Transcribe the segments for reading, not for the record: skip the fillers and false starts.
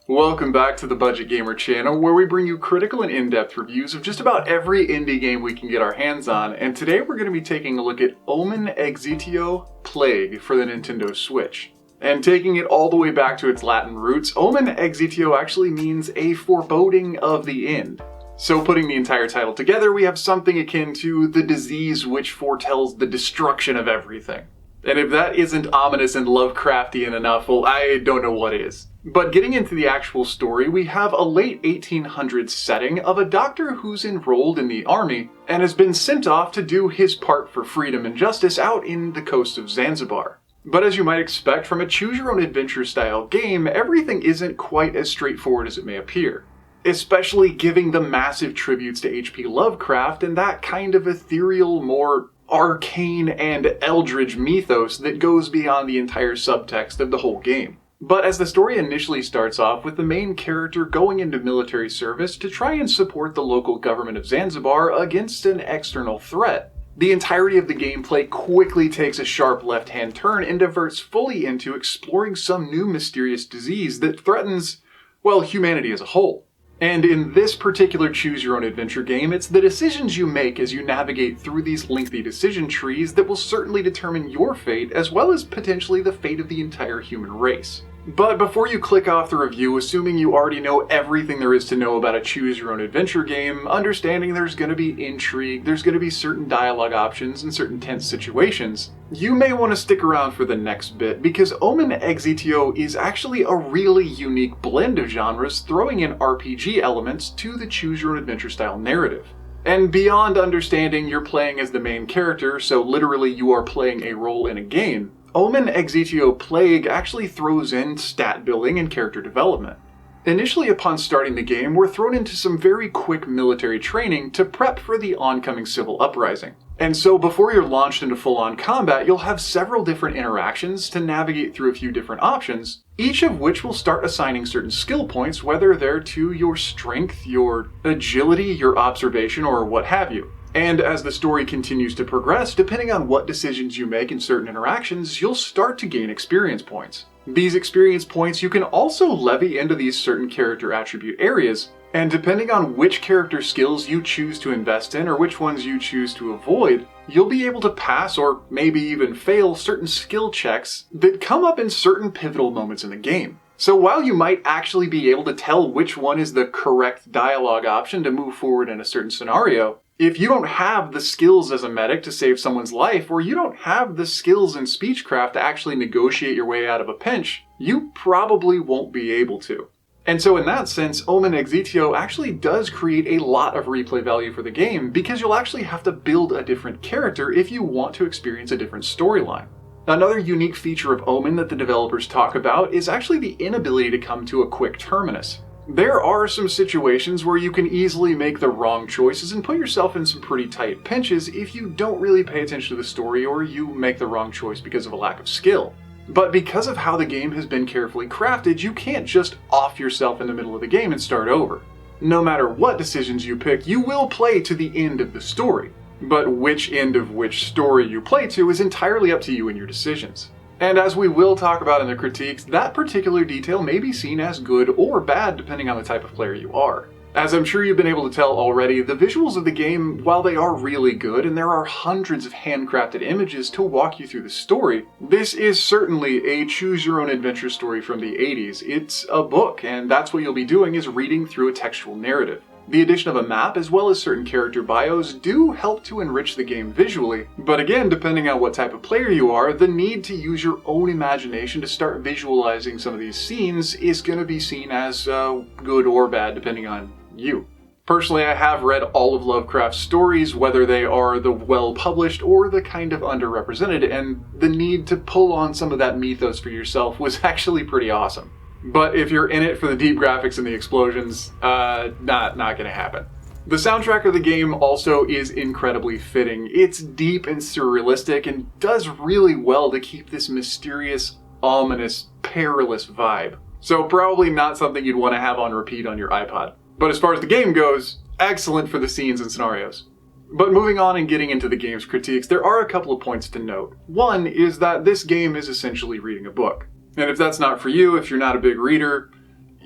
Welcome back to the Budget Gamer channel, where we bring you critical and in-depth reviews of just about every indie game we can get our hands on, and today we're going to be taking a look at Omen Exitio Plague for the Nintendo Switch. And taking it all the way back to its Latin roots, Omen Exitio actually means a foreboding of the end. So putting the entire title together, we have something akin to the disease which foretells the destruction of everything. And if that isn't ominous and Lovecraftian enough, well, I don't know what is. But getting into the actual story, we have a late 1800s setting of a doctor who's enrolled in the army and has been sent off to do his part for freedom and justice out in the coast of Zanzibar. But as you might expect from a choose-your-own-adventure style game, everything isn't quite as straightforward as it may appear. Especially giving the massive tributes to H.P. Lovecraft and that kind of ethereal, more arcane and eldritch mythos that goes beyond the entire subtext of the whole game. But as the story initially starts off with the main character going into military service to try and support the local government of Zanzibar against an external threat, the entirety of the gameplay quickly takes a sharp left-hand turn and diverts fully into exploring some new mysterious disease that threatens, well, humanity as a whole. And in this particular choose-your-own-adventure game, it's the decisions you make as you navigate through these lengthy decision trees that will certainly determine your fate, as well as potentially the fate of the entire human race. But before you click off the review, assuming you already know everything there is to know about a choose-your-own-adventure game, understanding there's going to be intrigue, there's going to be certain dialogue options and certain tense situations, you may want to stick around for the next bit, because Omen Exitio is actually a really unique blend of genres, throwing in RPG elements to the choose-your-own-adventure style narrative. And beyond understanding you're playing as the main character, so literally you are playing a role in a game, Omen Exitio Plague actually throws in stat building and character development. Initially upon starting the game, we're thrown into some very quick military training to prep for the oncoming civil uprising. And so before you're launched into full-on combat, you'll have several different interactions to navigate through a few different options, each of which will start assigning certain skill points, whether they're to your strength, your agility, your observation, or what have you. And as the story continues to progress, depending on what decisions you make in certain interactions, you'll start to gain experience points. These experience points you can also levy into these certain character attribute areas, and depending on which character skills you choose to invest in or which ones you choose to avoid, you'll be able to pass or maybe even fail certain skill checks that come up in certain pivotal moments in the game. So while you might actually be able to tell which one is the correct dialogue option to move forward in a certain scenario, if you don't have the skills as a medic to save someone's life, or you don't have the skills in speechcraft to actually negotiate your way out of a pinch, you probably won't be able to. And so in that sense, Omen Exitio actually does create a lot of replay value for the game, because you'll actually have to build a different character if you want to experience a different storyline. Another unique feature of Omen that the developers talk about is actually the inability to come to a quick terminus. There are some situations where you can easily make the wrong choices and put yourself in some pretty tight pinches if you don't really pay attention to the story or you make the wrong choice because of a lack of skill. But because of how the game has been carefully crafted, you can't just off yourself in the middle of the game and start over. No matter what decisions you pick, you will play to the end of the story. But which end of which story you play to is entirely up to you and your decisions. And as we will talk about in the critiques, that particular detail may be seen as good or bad depending on the type of player you are. As I'm sure you've been able to tell already, the visuals of the game, while they are really good and there are hundreds of handcrafted images to walk you through the story, this is certainly a choose-your-own-adventure story from the 80s. It's a book, and that's what you'll be doing, is reading through a textual narrative. The addition of a map as well as certain character bios do help to enrich the game visually, but again, depending on what type of player you are, the need to use your own imagination to start visualizing some of these scenes is going to be seen as good or bad depending on you. Personally, I have read all of Lovecraft's stories, whether they are the well-published or the kind of underrepresented, and the need to pull on some of that mythos for yourself was actually pretty awesome. But if you're in it for the deep graphics and the explosions, not gonna happen. The soundtrack of the game also is incredibly fitting. It's deep and surrealistic and does really well to keep this mysterious, ominous, perilous vibe. So probably not something you'd want to have on repeat on your iPod. But as far as the game goes, excellent for the scenes and scenarios. But moving on and getting into the game's critiques, there are a couple of points to note. One is that this game is essentially reading a book. And if that's not for you, if you're not a big reader,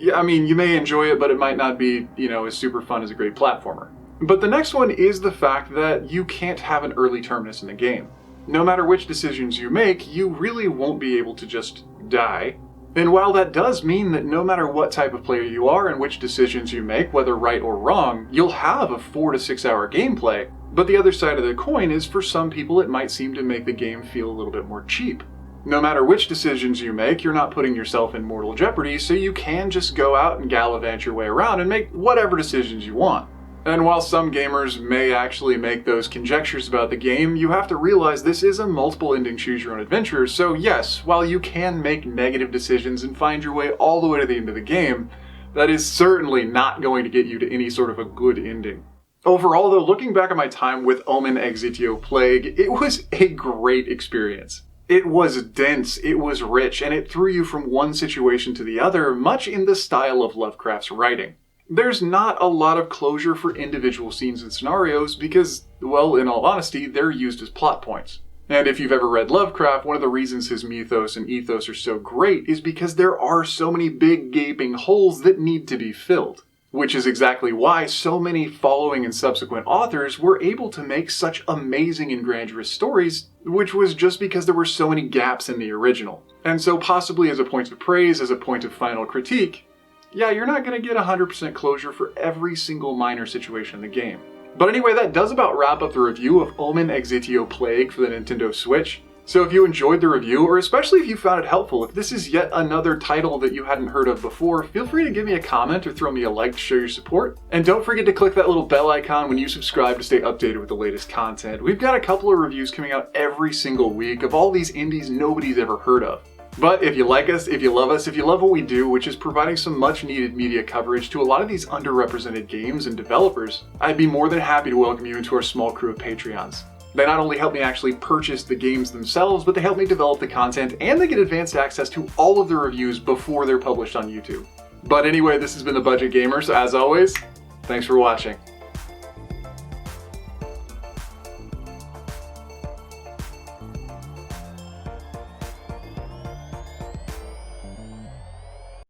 yeah, I mean, you may enjoy it, but it might not be, as super fun as a great platformer. But the next one is the fact that you can't have an early terminus in the game. No matter which decisions you make, you really won't be able to just die. And while that does mean that no matter what type of player you are and which decisions you make, whether right or wrong, you'll have a 4 to 6 hour gameplay. But the other side of the coin is, for some people, it might seem to make the game feel a little bit more cheap. No matter which decisions you make, you're not putting yourself in mortal jeopardy, so you can just go out and gallivant your way around and make whatever decisions you want. And while some gamers may actually make those conjectures about the game, you have to realize this is a multiple ending choose your own adventure, so yes, while you can make negative decisions and find your way all the way to the end of the game, that is certainly not going to get you to any sort of a good ending. Overall though, looking back at my time with Omen Exitio Plague, it was a great experience. It was dense, it was rich, and it threw you from one situation to the other, much in the style of Lovecraft's writing. There's not a lot of closure for individual scenes and scenarios because, well, in all honesty, they're used as plot points. And if you've ever read Lovecraft, one of the reasons his mythos and ethos are so great is because there are so many big gaping holes that need to be filled. Which is exactly why so many following and subsequent authors were able to make such amazing and grandiose stories, which was just because there were so many gaps in the original. And so possibly as a point of praise, as a point of final critique, yeah, you're not going to get 100% closure for every single minor situation in the game. But anyway, that does about wrap up the review of Omen Exitio Plague for the Nintendo Switch. So if you enjoyed the review, or especially if you found it helpful, if this is yet another title that you hadn't heard of before, feel free to give me a comment or throw me a like to show your support. And don't forget to click that little bell icon when you subscribe to stay updated with the latest content. We've got a couple of reviews coming out every single week of all these indies nobody's ever heard of. But if you like us, if you love us, if you love what we do, which is providing some much needed media coverage to a lot of these underrepresented games and developers, I'd be more than happy to welcome you into our small crew of Patreons. They not only help me actually purchase the games themselves, but they help me develop the content and they get advanced access to all of the reviews before they're published on YouTube. But anyway, this has been The Budget Gamer, so as always, thanks for watching.